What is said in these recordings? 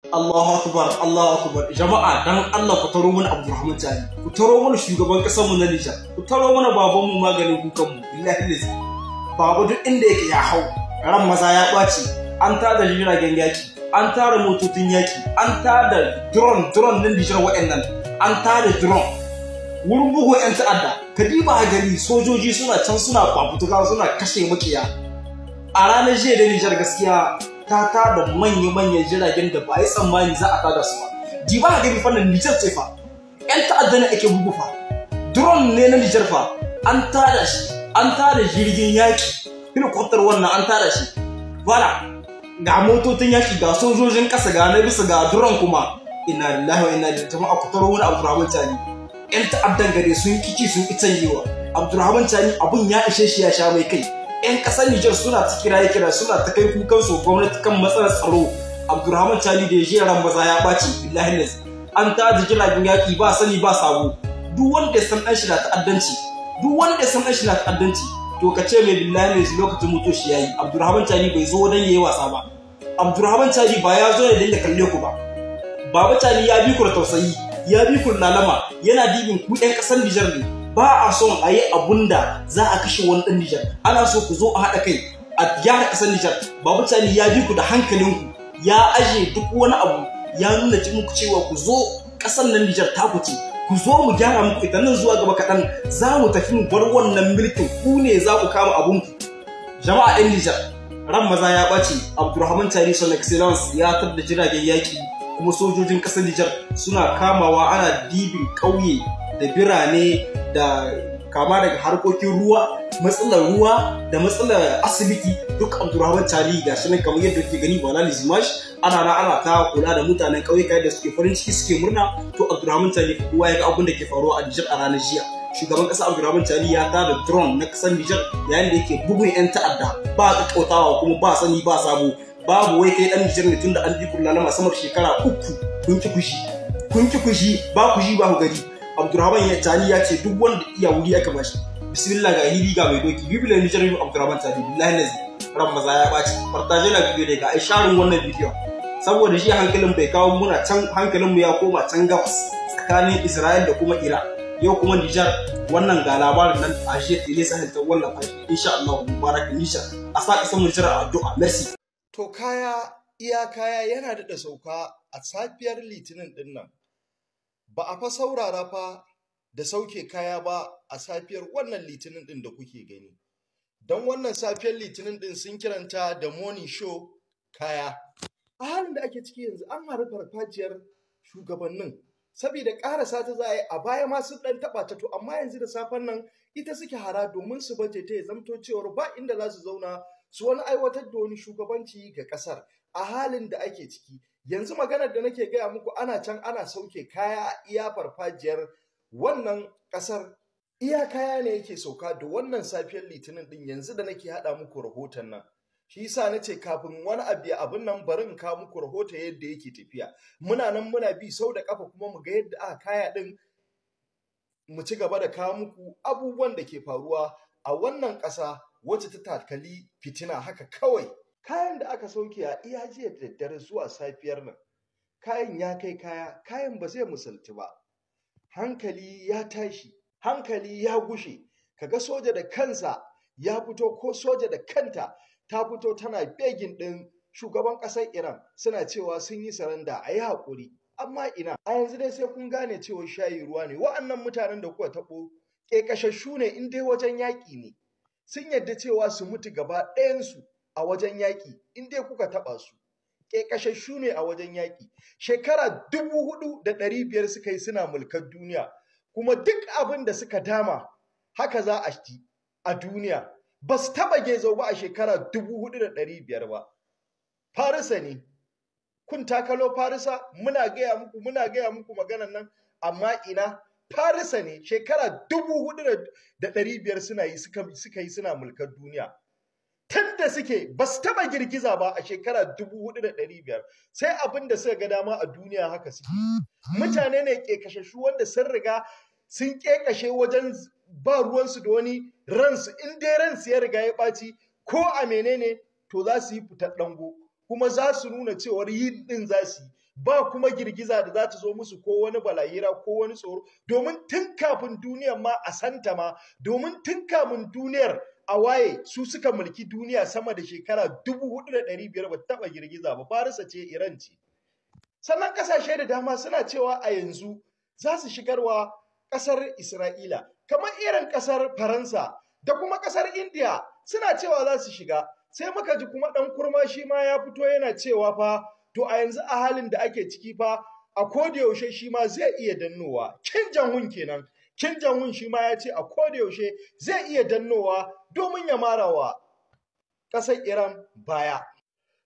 Allahu akbar, Allahu akbar. Jama'a dan Allah ku taro mana Abdurrahman Tani. Ku taro mana shugaban kasar mu na Nijar. Ku taro mana baban mu maganin kukan mu. Billahi lillahi. Babu duk inda yake ya hau. Ran maza ya ɓaci. An tada jiragen yaki. An tada motocin yaki. An tada drone na Nijar wa'annan. An tada drone. Wurin bugu 'yan ta'adda. Kadiba gari sojoji suna can suna fafutuka suna kashe makiya. A ranar jiya da Nijar gaskiya ta tada manya-manyan jiragen da ba a yi tsammani za a tada su ba. Ji ba gari fannin Nijar ce fa. 'Yan ta'adda ne ake bugu fa. Drone ne na Nijar fa. An tada shi. An tada jirgin yaki. Helicopter wannan an tada shi. Voilà. Ga motocin yaki ga sojojin kasa ga na bisa ga drone kuma. Inna lillahi wa inna ilaihi jama'a ku taro wani Abdurrahman Tani. 'Yan ta'addan gare sun kici sun ki canyewa. Abdurrahman Tani abun ya ishe shi ya sha mai kai. 'Yan ƙasar Nijar suna ta kira suna ta kai kukan su gwamnati kan matsalar tsaro. Abdurrahman Tani da ya ran maza ya ɓaci billahi lillahi. An tada jiragen yaƙi ba sani ba sabo. Duk wanda ya san ɗan shi na ta'addanci, to ka ce mai billahi lillahi lokacin mutuwa shi yayi. Abdurrahman Tani bai zo dan yayi wasa ba. Abdurrahman Tani ba ya zo ne dan ya kalle ku ba. Baba Tani ya bi ku da tausayi, ya bi ku da lalama, yana dibin ku 'yan ƙasar Nijar ne. Ba a son a yi abun da za a kashe wani ɗan Nijar. Ana so ku zo a haɗa kai a gyara ƙasar Nijar. Babu Tani ya bi ku da hankalinku, ya aje duk wani abu, ya nuna muku cewa ku zo ƙasar nan Nijar ta ku ce. Ku zo mu gyara muku ita nan zuwa gaba kaɗan za mu tafi mu bar wannan mulkin ku ne za ku kama abunku. Jama'a 'yan Nijar, ran maza ya ɓace. Abdurrahman Tani son excellence ya tar da jiragen yaƙi kuma sojojin ƙasar Nijar suna kamawa ana dibin ƙauye da birane da kama daga harkokin ruwa, matsalar ruwa da matsalar asibiti duk Abdurrahman Tani ga shi nan kamar yadda kuke gani ba na lizimash ana ta kula da mutanen ƙauyuka da suke farin ciki suke murna. To Abdurrahman Tani kowa ya ga abin da ke faruwa a Nijar a ranar jiya. Shugaban ƙasa Abdurrahman Tani ya tada drone na ƙasar Nijar yayin da yake bugun 'yan ta'adda ba ƙaƙƙautawa kuma ba sani ba sabo. Babu wai kai ɗan Nijar ne tun da an bi kullalama samar shekara 3 kun ki kushi ba ku ji ba ku gari. Abdurrahman Tani ya ce duk wanda iya wuri aka bashi. Bismillah ga hili ga mai doki. Bibila Nijar yin Abdurrahman Tani billahi lazi. Ran maza ya ɓaci. Partage na bidiyo ne ga ai sharin wannan bidiyo. Saboda shi hankalin bai kawo muna can hankalin mu ya koma can gabas tsakanin Isra'il da kuma Iran. Yau kuma Nijar wannan ga labarin nan a shi tele sahel ta wallafa shi. Insha Allah mubarak Nijar. A sa kasan Nijar a addu'a. Merci. To kaya yana da sauka a safiyar Litinin din nan. Ba a fa saurara fa da sauke kaya ba a safiyar wannan Litinin din da kuke gani. Don wannan safiyar Litinin din sun kiranta da morning show kaya. A halin da ake ciki yanzu an haru farfajiyar shugabannin saboda ƙarasa ta za a yi a baya ma sun ɗan taɓa ta to amma yanzu da safen nan ita suke hara domin su baje ta ya zamto cewar ba inda za su zauna su wani aiwatar da wani shugabanci ga ƙasar a halin da ake ciki. Yanzu maganar da nake gaya muku ana can ana sauke kaya a iya farfajiyar wannan ƙasar. Iya kaya ne yake sauka da wannan safiyar Litinin ɗin yanzu da nake haɗa muku rahoton nan. Shi yasa na ce kafin wani abin nan bari in kawo muku rahoton yadda yake tafiya. Muna nan muna bi sau da ƙafa kuma mu ga yadda aka kaya ɗin mu ci gaba da kawo muku abubuwan da ke faruwa a wannan ƙasa wacce ta takali fitina haka kawai. Kayan da aka sauke a iya jiya da daddare zuwa safiyar nan, kayan ya kai kayan ba zai misaltu ba. Hankali ya tashi, hankali ya gushe, kaga soja da kansa ya fito ko soja da kanta ta fito tana begin ɗin shugaban ƙasar Iran suna cewa sun yi saranda a yi haƙuri. Amma ina, a yanzu dai sai kun gane cewa shayi ruwa ne. Wa'annan mutanen da kuka taɓo ƙeƙashashu ne in dai wajen yaƙi ne. Sun yarda cewa su mutu gaba ɗayansu a wajen yaƙi in dai kuka taɓa su. Ƙeƙashashu ne a wajen yaƙi. Shekara 4,500 suka yi suna mulkar duniya. Kuma duk abin da suka dama haka za a ci a duniya. Ba su taɓa gezo ba a shekara 4,500 ba. Farisa ne. Kun takalo Farisa muna gaya muku maganan nan amma ina Farisa ne shekara 4,500 suka yi suna mulkar duniya. Tunda suke ba su taɓa girgiza ba a shekara 4,500 sai abin da suka ga dama a duniya haka suke. Mutane ne ƙeƙashashu wanda sun riga sun ƙeƙashe wajen ba ruwansu da wani ransu in dai ransu ya riga ya ɓaci ko a menene to za su yi fitar ɗango kuma za su nuna cewar yin ɗin za su yi ba kuma girgiza da za ta zo musu ko wani balahira ko wani tsoro, domin tun kafin duniyar ma a santa ma, domin tun kafin duniyar a waye su suka mulki duniya sama da shekara 4,500 ba taɓa girgiza ba. Farisa ce, Iran ce. Sannan ƙasashe da dama suna cewa a yanzu za su shigarwa ƙasar Isra'ila, kamar irin ƙasar Faransa da kuma ƙasar Indiya suna cewa za su shiga. Sai muka ji kuma ɗan kurma shi ma ya fito yana cewa fa, to a yanzu a halin da ake ciki fa, a kodayaushe shi ma zai iya dannowa. Kim Jong-un kenan. Kim Jong-un shi ma ya ce a kodayaushe zai iya dannowa domin ya marawa ƙasar Iran baya.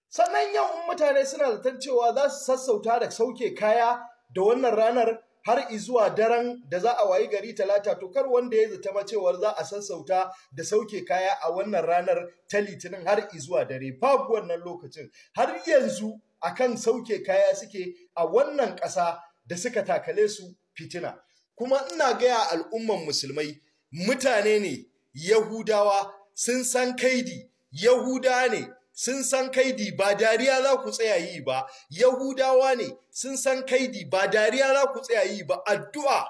Sannan yau mutane suna zaton cewa za su sassauta da sauke kaya da wannan ranar har izuwa daren da za a wayi gari Talata, to kar wanda ya zata cewar za a sassauta da sauke kaya a wannan ranar ta Litinin har izuwa dare. Babu wannan lokacin. Har yanzu akan sauke kaya suke a wannan ƙasa da suka takale su fitina. Kuma ina gaya al'umman musulmai, mutane ne Yahudawa sun san kaidi, Yahudawa ne sun san kaidi, ba dariya za ku tsaya yi ba. Yahudawa ne sun san kaidi, ba dariya za ku tsaya yi ba. Addu'a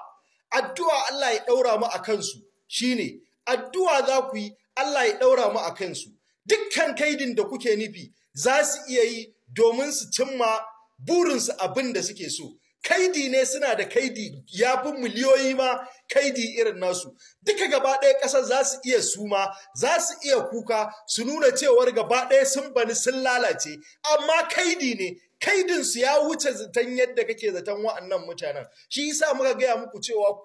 Allah ya ɗaura mu a kansu shine addu'a za ku yi, Allah ya ɗaura mu a kansu. Dukkan kaidin da kuke nufi za su iya yi domin su cimma burinsu abin da suke so. Kaidi ne, suna da kaidi ya fi miliyoyi ma kaidi irin nasu. Duka gaba ɗaya ƙasar za su iya suma, za su iya kuka, su nuna cewar gaba ɗaya sun bani sun lalace, amma kaidi ne. Kaidinsu ya wuce zaton yadda kake zaton wa'annan mutanen. Shi yasa muka gaya muku cewa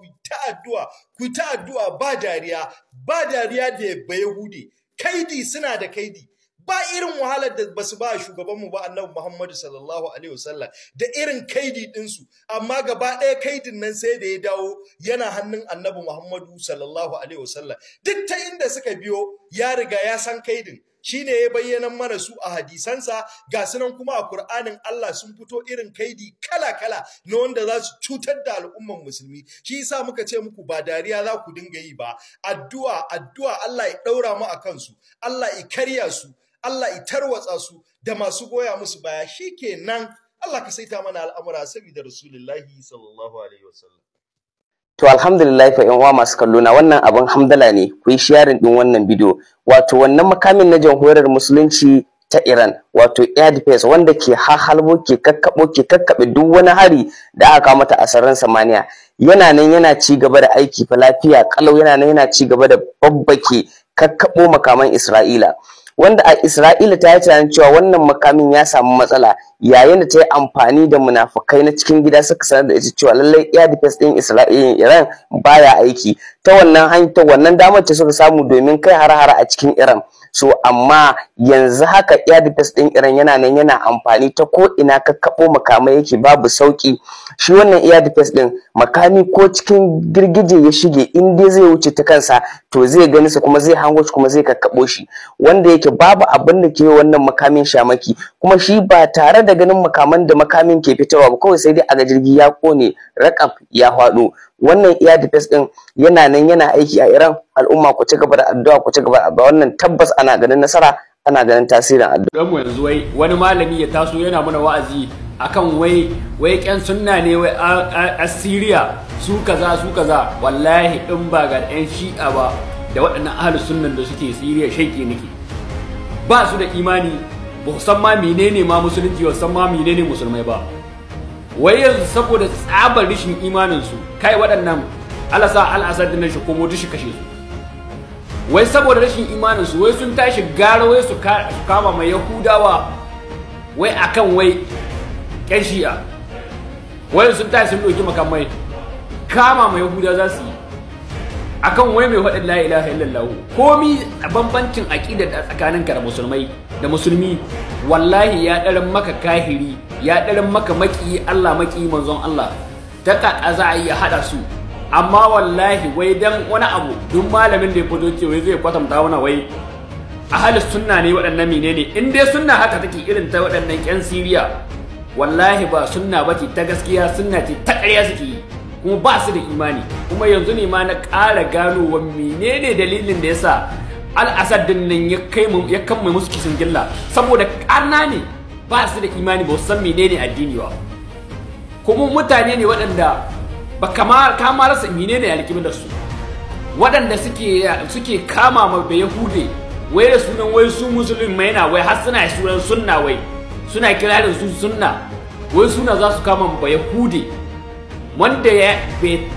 ku ta addu'a ba dariya da Bayahudi. Kaidi suna da kaidi. Ba irin wahalar da basu ba shugabanmu ba Annabi Muhammadu sallallahu alaihi wasallam da irin kaidi ɗinsu, amma gaba ɗaya kaidin nan sai da ya dawo yana hannun Annabi Muhammadu sallallahu alaihi wasallam. Duk ta inda suka biyo ya riga ya san kaidin, shine ya bayyana mana su a hadisansa, ga sunan kuma a Kur'anin Allah sun fito irin kaidi kala-kala na wanda za su cutar da al'umman musulmi. Shi yasa muka ce muku ba dariya za ku dinga yi ba, addu'a Allah ya ɗaura mu a kansu, Allah ya karya su, Allah ya tarwatsa su da masu goya musu baya. Shikenan Allah ka saita mana al'amura saboda Rasulullahi sallallahu alaihi wasallam. To alhamdulillah fa yan uwa masu kallo na, wannan abin hamdala ne, ku yi sharing din wannan bidiyo. Wato wannan makamin na jamhuriyar musulunci ta Iran, wato air defense, wanda ke hahalbo ke kakkabe duk wani hari da aka kawo mata a sararin samaniya, yana nan yana ci gaba da aiki fa lafiya kalau, yana nan yana ci gaba da babbake kakkabo makaman Isra'ila, wanda a Isra'ila ta yi tunanin cewa wannan makamin ya samu matsala yayin da ta yi amfani da munafukai na cikin gida suka sanar da ita cewa lallai air defense din Iran baya aiki. Ta wannan damar ce suka samu domin kai har-hara a cikin Iran. So amma yanzu haka air defense din Iran yana nan yana amfani ta ko ina kakkabo makamai yake babu sauki. Shi wannan air defense din makami ko cikin girgije ya shige, in dai zai wuce ta kansa to zai gani sa kuma zai hango shi kuma zai kakkabo shi, wanda yake babu abin da ke wannan makamin shamaki, kuma shi ba tare da ganin makaman da makamin ke fitarwa ba, kawai sai dai a ga jirgi ya kone rakaf ya faɗo. Wannan air defense din yana nan yana aiki a Iran. Al'umma ku ci gaba da addu'a, ku ci gaba da wannan, tabbas ana ganin nasara, ana ganin tasirin addu'a. Mu yanzu wani malami ya taso yana mana wa'azi akan wai ƙyan sunna ne wai a Syria su kaza, wallahi in ba ga ɗan Shi'a ba da waɗannan ahlus sunnan da suke Syria shaike nake, ba su da imani, ba san ma menene ma musulunci, ba san ma menene musulmai ba. Wai yanzu saboda tsabar rashin imanin su, kai waɗannan al-Assad din shi komo dushi kashe su. Wai saboda rashin imanin su, wai sun tashi gara wai su kama mai Yahudawa wai akan wai ƴan Shi'a. Wai sun tashi sun ɗauki makamai kama mai Yahudawa za su yi akan wai mai faɗin la ilaha illallah. Komi a bambancin aƙida da tsakaninka da musulmi, wallahi ya ɗarin maka kahiri, ya ɗarin maka maƙi Allah maƙi manzon Allah, ta ƙaƙa za a yi haɗa su. Amma wallahi wai dan wani abu, duk malamin da ya fito ce wai zai kwatanta wani wai ahlus sunna ne waɗannan menene, in dai sunna haka take irin ta waɗannan ƴan Siriya, wallahi ba sunna bace ta gaskiya, sunna ce ta ƙarya suke yi, kuma ba su da imani. Kuma yanzu ne ma na ƙara ganowa menene dalilin da yasa al-Assad din nan ya kammai musu kisan gilla, saboda ƙarna ne, ba su da imani, ba su san menene addini ba. kuma mutane ne waɗanda ba kama rasa menene alƙiblar su, waɗanda suke kama ma da Yahude wai da sunan wai su musulmai na, wai har suna sunan sunna, wai suna kira da su sunna, wai suna za su kama ba Yahude wanda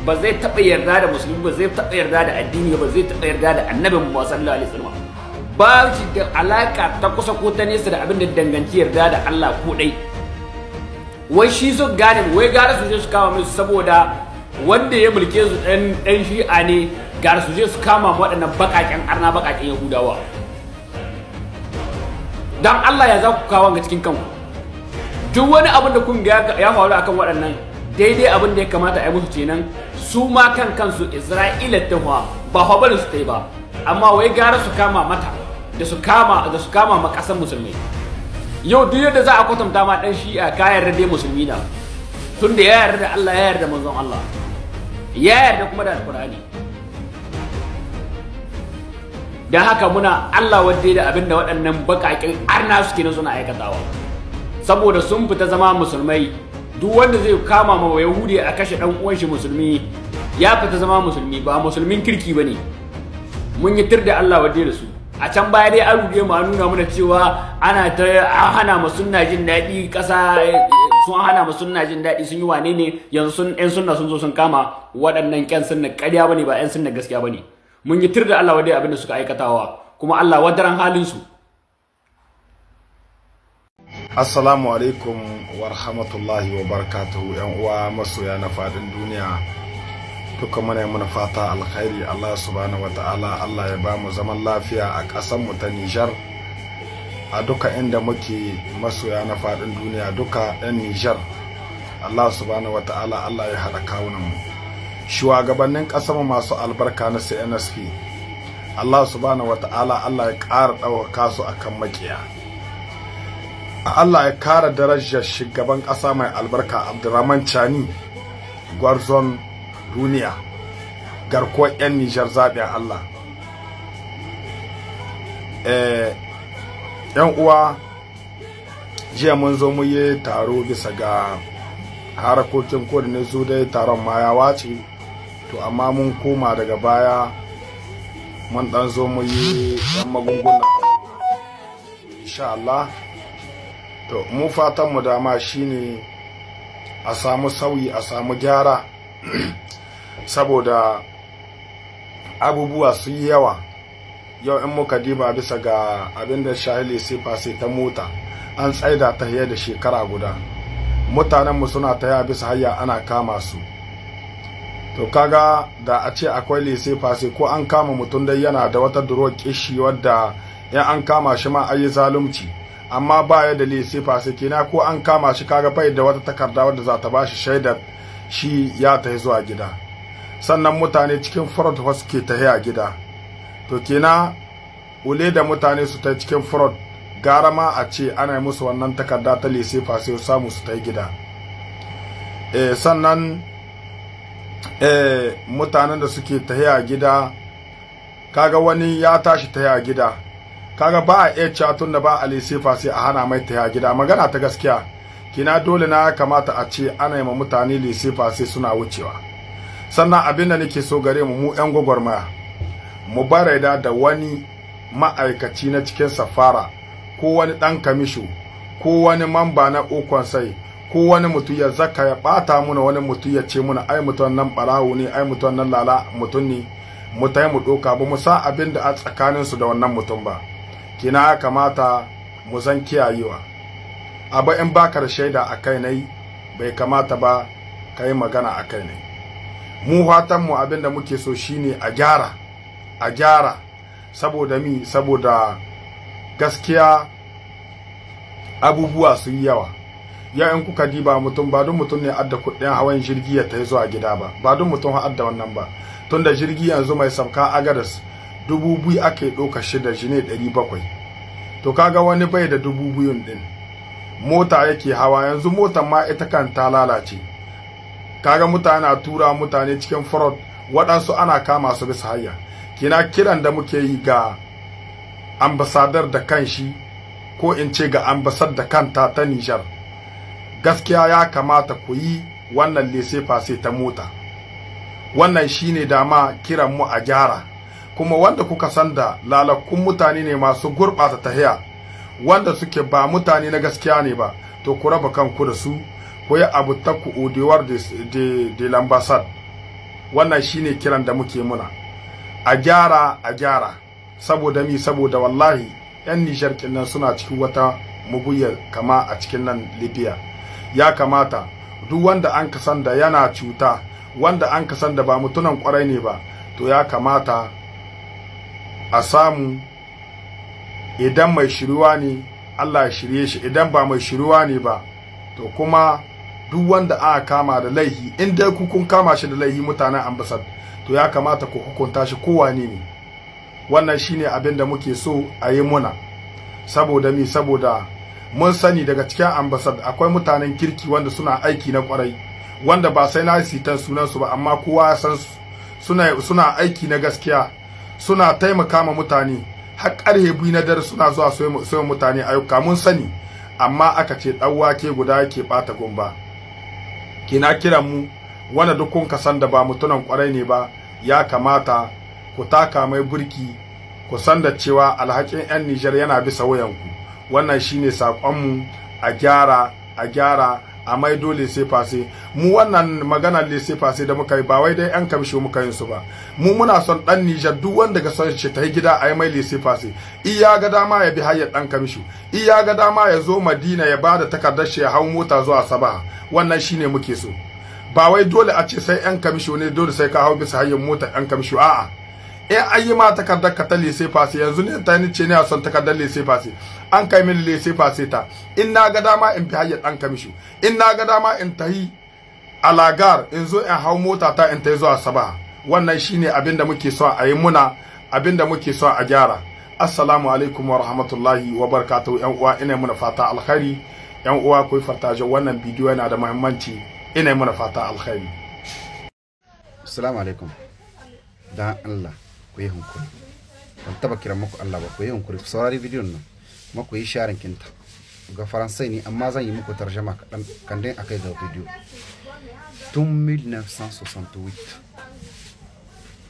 ba zai taɓa yarda da musulmi, ba zai taɓa yarda da addini, ba zai taɓa yarda da annabin Muhammad sallallahu alaihi wasallam, ba shi da alaka ta kusa ko ta nesa da abin da danganci yarda da Allah ko dai. Wai shi su gane wai gara su je su kama musu saboda wanda ya mulke su dan shi'a ne, gara su je su kama waɗannan baƙaƙen arna, baƙaƙen Yahudawa. Dan Allah ya za ku kawo ga cikin kanku. Duk wani abin da kun ga ya faru akan waɗannan daidai abin da ya kamata a yi musu kenan, su ma kansu Isra'ila ta ba barin su ta yi ba, amma wai gara su kama mata da su kama ma ƙasar musulmai. Yau duk yadda za a kwatanta ma ɗan shi'a ka yarda dai musulmi na, tun da ya yarda da Allah, ya yarda manzon Allah, ya yarda kuma da Alƙur'ani. Don haka muna Allah wadda da abin da waɗannan baƙaƙen arna suke nan suna aikatawa, saboda sun fita zama musulmai. Duk wanda zai kama ma Yahudi a kashe ɗan uwan shi musulmi ya fita zama musulmi, ba musulmin kirki ba ne. Mun yi tir da Allah wadda da su. A can baya dai an rude mu, an nuna mana cewa an hana mu sunna jin daɗi, ƙasa sun hana mu sunna jin daɗi, sun yi wane ne, yanzu ƴan sunna sun zo sun kama waɗannan ƴan sunna ƙarya bane, ba ƴan sunna gaskiya bane. Mun yi tir da Allah wadai abin da suka aikatawa, kuma Allah wadaran halin su. Assalamu alaikum wa rahmatullahi wa barakatuhu, yan uwa masoya na fadin duniya. Duka muna fata alkhairi. Allah subhanahu wataala Allah ya ba mu zaman lafiya a ƙasar mu ta Nijar, a duka inda muke masoya na fadin duniya, duka ɗan Nijar. Allah subhanahu wataala Allah ya haɗa kawunan mu. Shugabannin ƙasar mu masu albarka na CNSP, Allah subhanahu wataala Allah ya ƙara ɗaukaka su akan makiya. Allah ya kara darajar shugaban ƙasa mai albarka Abdurrahman Chani, gwarzon duniya, garkuwar 'yan Nijar zaɓen Allah. ‘Yan uwa, jiya mun zo mu yi taro bisa ga harakokin ko da ne zo dai taron ma ya wace, to amma mun koma daga baya mun ɗan zo mu yi ‘yan magunguna insha Allah. To mu fatan mu dama shine a samu sauyi, a samu gyara saboda abubuwa su yi yawa. Yau in muka diba bisa ga abin da shahili sifa sai ta mota an tsaida ta hiyar da shekara guda, mutanen mu suna ta bisa hayya ana kama su. To kaga da a ce akwai lese fase ko an kama mutum dai yana da wata duro kishi wadda ya an kama shi ma ayi zalunci, amma ba ya da lese fase kina ko an kama shi kaga bai da wata takarda wadda za ta bashi shaidar shi ya tafi zuwa gida. Sannan mutane cikin fraud suke tafiya gida, to kina ule da mutane su ta cikin fraud gara ma a ce ana musu wannan takarda ta lese fase su samu su ta gida. Sannan mutanen da suke tahiya gida, kaga wani ya tashi tahiya gida, kaga ba a iya catun da ba a lisifa sai a hana mai tahiya gida. Magana ta gaskiya kina dole na kamata a ce ana yi ma mutane lisifa sai suna wucewa. Sannan abin da nake so gare mu yan gwagwarmaya, mu baraida da wani ma'aikaci na cikin safara ko wani dan kamisho ko wani mamba na ukon sai ko wani mutum ya zaka ya bata muna, wani mutum ya ce muna ai mutum nan barawo ne, ai mutum nan lala mutum ne, mu tai mu doka ba mu san abin da a tsakanin su da wannan mutum ba. Kina ya kamata mu zan kiyayewa. Aba in baka da shaida a kai nai bai kamata ba kai magana a kai nai. Mu fatan mu abin da muke so shine a gyara saboda mi, saboda gaskiya abubuwa su yi yawa. Ya in kuka diba mutum ba don mutum ne adda kuɗin hawan jirgi ya tafi zuwa gida ba don mutum adda wannan ba. Tunda jirgi yanzu mai sauka agadas 2000 ake ɗauka shi da jine 700. To kaga wani bai da 2000 din, mota yake hawa. Yanzu motar ma ita kan ta lalace, kaga mutane tura mutane cikin fraud, waɗansu ana kama su bisa hayya. Kina kiran da muke yi ga ambasadar da kanshi, ko in ce ga ambasad da kanta ta Nijar, gaskiya ya kamata ku yi wannan laissez-passer ta mota. Wannan shine dama kiran mu a gyara, kuma wanda kuka san da lalakun mutane ne masu gurɓata tahiya, wanda suke ba mutane na gaskiya ne ba, to ku raba kanku da su, ku yi abu ta ku odewar de l'ambassade. Wannan shine kiran da muke muna. A gyara, saboda mi, saboda wallahi yan Nijar kinnan suna cikin wata muguyar kama a cikin nan Libya. Ya kamata duk wanda an kasan da yana cuta, wanda an kasan da ba mutunan kwarai ne ba, to ya kamata a samu, idan mai shiriwa ne Allah ya shirye shi, idan ba mai shiriwa ne ba, to kuma duk wanda aka kama da laihi, in dai ku kun kama shi da laihi mutanen ambassad, to ya kamata ku hukunta shi kowane ne. Wannan shine abin da muke so a yi muna. Saboda mi, saboda mun sani daga cikin ambassad akwai mutanen kirki wanda suna aiki na kwarai, wanda ba sai na sitan sunan su ba, amma kowa ya san suna aiki na gaskiya, suna taimaka ma mutane, har karhe biyu na dare suna zuwa soyin mutane ayyuka, mun sani. Amma aka ce dan wake guda yake bata gumba. Kina kiran mu wanda duk kun kasan da ba mutunan kwarai ne ba, ya kamata ku taka mai burki, ku san da cewa alhakin yan Nijar yana bisa wayanku. Wannan shine sakon mu, a gyara a mai dole sai fase. Mu wannan magana laissez-passer da muka yi ba wai dai yan kamsho muka yin su ba. Mu muna son dan Nijar duk wanda ga son shi ta gida a yi mai laissez-passer. Iya ga dama ya bi hayar dan kamsho, iya ga dama ya zo Madina ya bada takardar shi ya hau mota zuwa Sabaha. Wannan shine muke so. Ba wai dole a ce sai yan kamsho ne dole sai ka hau bisa hayar mota yan kamsho, a'a. In an yi ma takardar ka ta laissez-passer, yanzu ne ta ni ce ne a son takardar laissez-passer, an kai min laissez-passer ta, in na ga dama in bi hayar dan kamsho, in na ga dama in tahi alagar in zo in hau mota ta in tai zuwa Sabaha. Wannan shine abin da muke so a yi muna, abin da muke so a gyara. Assalamu alaikum wa rahmatullahi wa barakatuhu. Yan uwa, ina muna fata alkhairi. Yan uwa, ku fartaje wannan bidiyo, yana da muhimmanci. Ina muna fata alkhairi. Assalamu alaikum. Dan Allah ku yi hankuri, ban taba kiran muku Allah ba, ku yi hankuri ku saurari bidiyon nan, kuma ku yi sharing kinta. Ga Faransai ne amma zan yi muku tarjama kaɗan kan dai akai ga bidiyo. Tun 1968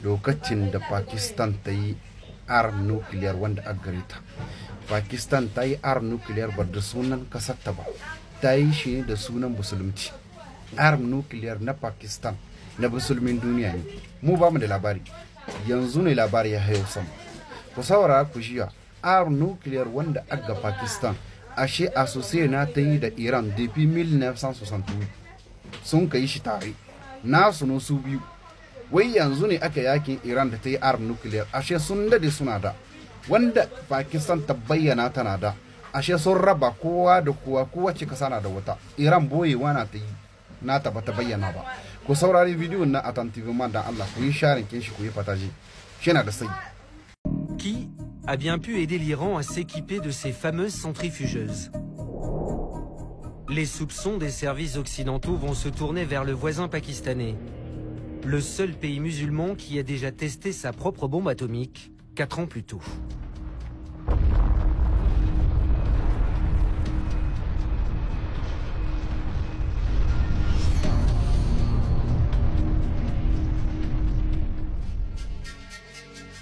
lokacin da Pakistan ta yi arm nuclear wanda a gare ta. Pakistan ta yi arm nuclear ba da sunan kasar ta ba, ta yi shi ne da sunan musulunci. Arm nuclear na Pakistan na musulmin duniya ne. Mu ba mu da labari, yanzu ne labari ya hayo sama. Ku saurara ku jiya, arm nuclear wanda aga Pakistan ashe associé na ta yi da Iran depuis 1968 sun kai shi tare, nasu no su biyu. Wai yanzu ne aka yakin Iran da ta yi arm nuclear, ashe sun dade suna da, wanda Pakistan ta bayyana tana da, ashe sun raba kowa da kowa, kowace kasa na da wata. Iran boyewa na ta yi, na ta bata bayyana ba. Ku saurari bidiyon na attentivement dan Allah, ku yi sharing kin shi, ku yi partager. Shi na da sai. Qui a bien pu aider l'Iran à s'équiper de ces fameuses centrifugeuses? Les soupçons des services occidentaux vont se tourner vers le voisin pakistanais, le seul pays musulman qui a déjà testé sa propre bombe atomique 4 ans plus tôt.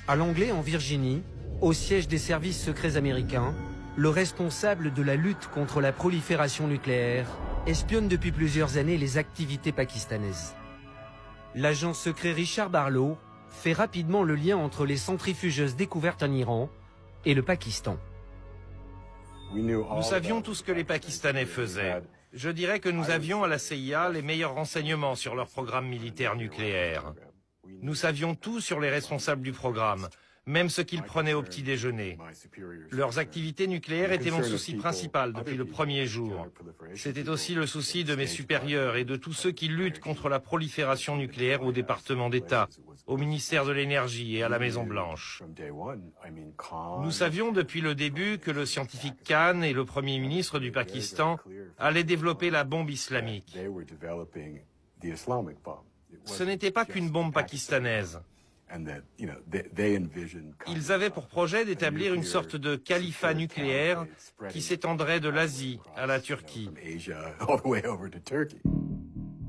À Langley, en Virginie, au siège des services secrets américains, le responsable de la lutte contre la prolifération nucléaire espionne depuis plusieurs années les activités pakistanaises. L'agent secret Richard Barlow fait rapidement le lien entre les centrifugeuses découvertes en Iran et le Pakistan. Nous savions tout ce que les Pakistanais faisaient. Je dirais que nous avions à la CIA les meilleurs renseignements sur leur programme militaire nucléaire. Nous savions tout sur les responsables du programme, même ce qu'ils prenaient au petit déjeuner. Leurs activités nucléaires étaient mon souci principal depuis le premier jour. C'était aussi le souci de mes supérieurs et de tous ceux qui luttent contre la prolifération nucléaire au département d'État, au ministère de l'Énergie et à la Maison-Blanche. Nous savions depuis le début que le scientifique Khan et le Premier ministre du Pakistan allaient développer la bombe islamique. Ce n'était pas qu'une bombe pakistanaise. Ils avaient pour projet d'établir une sorte de califat nucléaire qui s'étendrait de l'Asie à la Turquie.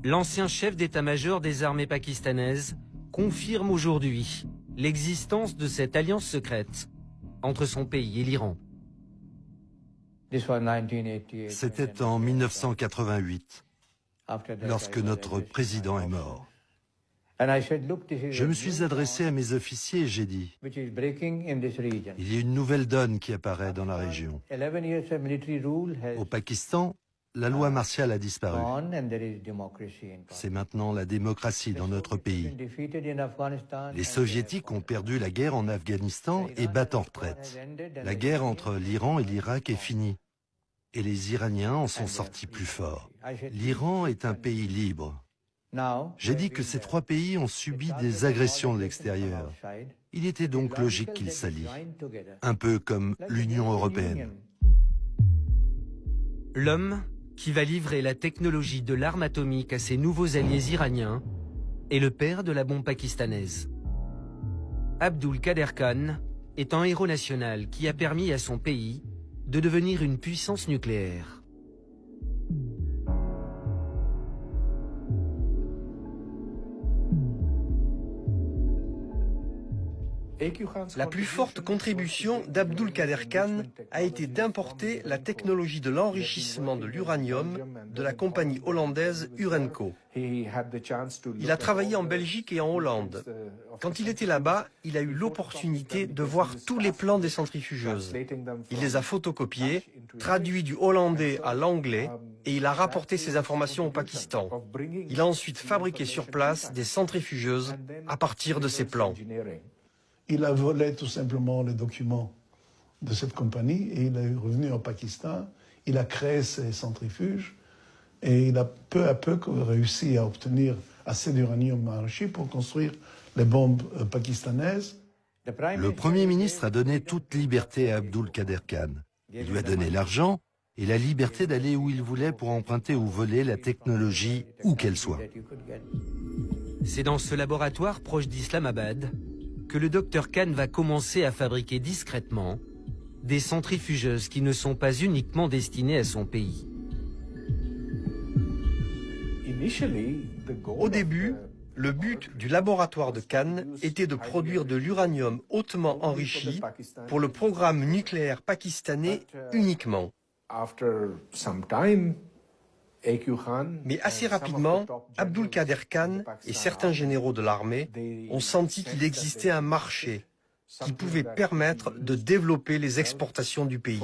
l'ancien chef d'état-major des armées pakistanaises confirme aujourd'hui l'existence de cette alliance secrète entre son pays et l'Iran. C'était en 1988, lorsque notre président est mort. Je me suis adressé à mes officiers et j'ai dit « Il y a une nouvelle donne qui apparaît dans la région. Au Pakistan, la loi martiale a disparu. C'est maintenant la démocratie dans notre pays. Les soviétiques ont perdu la guerre en Afghanistan et battent en retraite. La guerre entre l'Iran et l'Irak est finie. Et les Iraniens en sont sortis plus forts. L'Iran est un pays libre. J'ai dit que ces trois pays ont subi des agressions de l'extérieur. Il était donc logique qu'ils s'allient, un peu comme l'Union européenne. L'homme qui va livrer la technologie de l'arme atomique à ses nouveaux alliés iraniens est le père de la bombe pakistanaise. Abdul Qader Khan est un héros national qui a permis à son pays de devenir une puissance nucléaire. La plus forte contribution d'Abdul Qader Khan a été d'importer la technologie de l'enrichissement de l'uranium de la compagnie hollandaise Urenco. Il a travaillé en Belgique et en Hollande. Quand il était là-bas, il a eu l'opportunité de voir tous les plans des centrifugeuses. Il les a photocopiés, traduits du hollandais à l'anglais et il a rapporté ces informations au Pakistan. Il a ensuite fabriqué sur place des centrifugeuses à partir de ces plans. Il a volé tout simplement les documents de cette compagnie et il est revenu au Pakistan. Il a créé ces centrifuges et il a peu à peu réussi à obtenir assez d'uranium enrichi pour construire les bombes pakistanaises. Le Premier ministre a donné toute liberté à Abdul Qader Khan. Il lui a donné l'argent et la liberté d'aller où il voulait pour emprunter ou voler la technologie où qu'elle soit. C'est dans ce laboratoire proche d'Islamabad que le docteur Khan va commencer à fabriquer discrètement des centrifugeuses qui ne sont pas uniquement destinées à son pays. Au début, le but du laboratoire de Khan était de produire de l'uranium hautement enrichi pour le programme nucléaire pakistanais uniquement. Mais assez rapidement, Abdul Qader Khan et certains généraux de l'armée ont senti qu'il existait un marché qui pouvait permettre de développer les exportations du pays.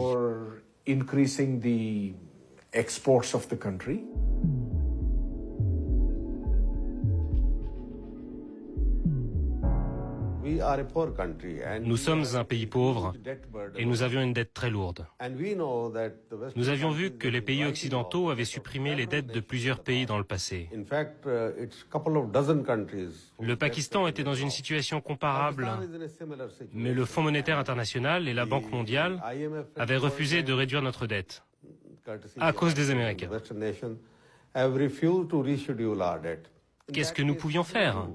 Nous sommes un pays pauvre et nous avions une dette très lourde. Nous avions vu que les pays occidentaux avaient supprimé les dettes de plusieurs pays dans le passé. Le Pakistan était dans une situation comparable, mais le Fonds monétaire international et la Banque mondiale avaient refusé de réduire notre dette à cause des Américains. Qu'est-ce que nous pouvions faire ?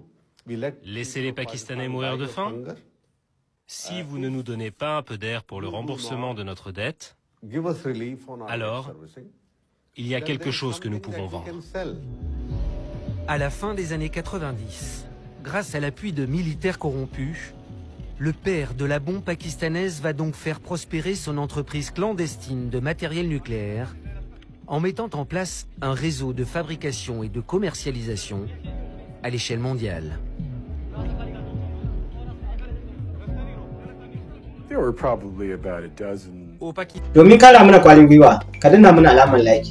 Laisser les Pakistanais mourir de faim? Si vous ne nous donnez pas un peu d'air pour le remboursement de notre dette, alors il y a quelque chose que nous pouvons vendre. À la fin des années 90, grâce à l'appui de militaires corrompus, le père de la bombe pakistanaise va donc faire prospérer son entreprise clandestine de matériel nucléaire en mettant en place un réseau de fabrication et de commercialisation à l'échelle mondiale. Domin kara mana kwalin gwiwa, ka danna mana alamar like,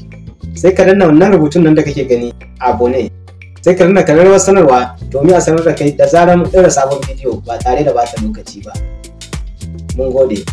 sai ka danna wannan rubutun nan da kake gani abone, sai ka danna kararrawar sanarwa domin a sanar da kai da zarar mun ɗora sabon bidiyo ba tare da bata lokaci ba. Mun gode.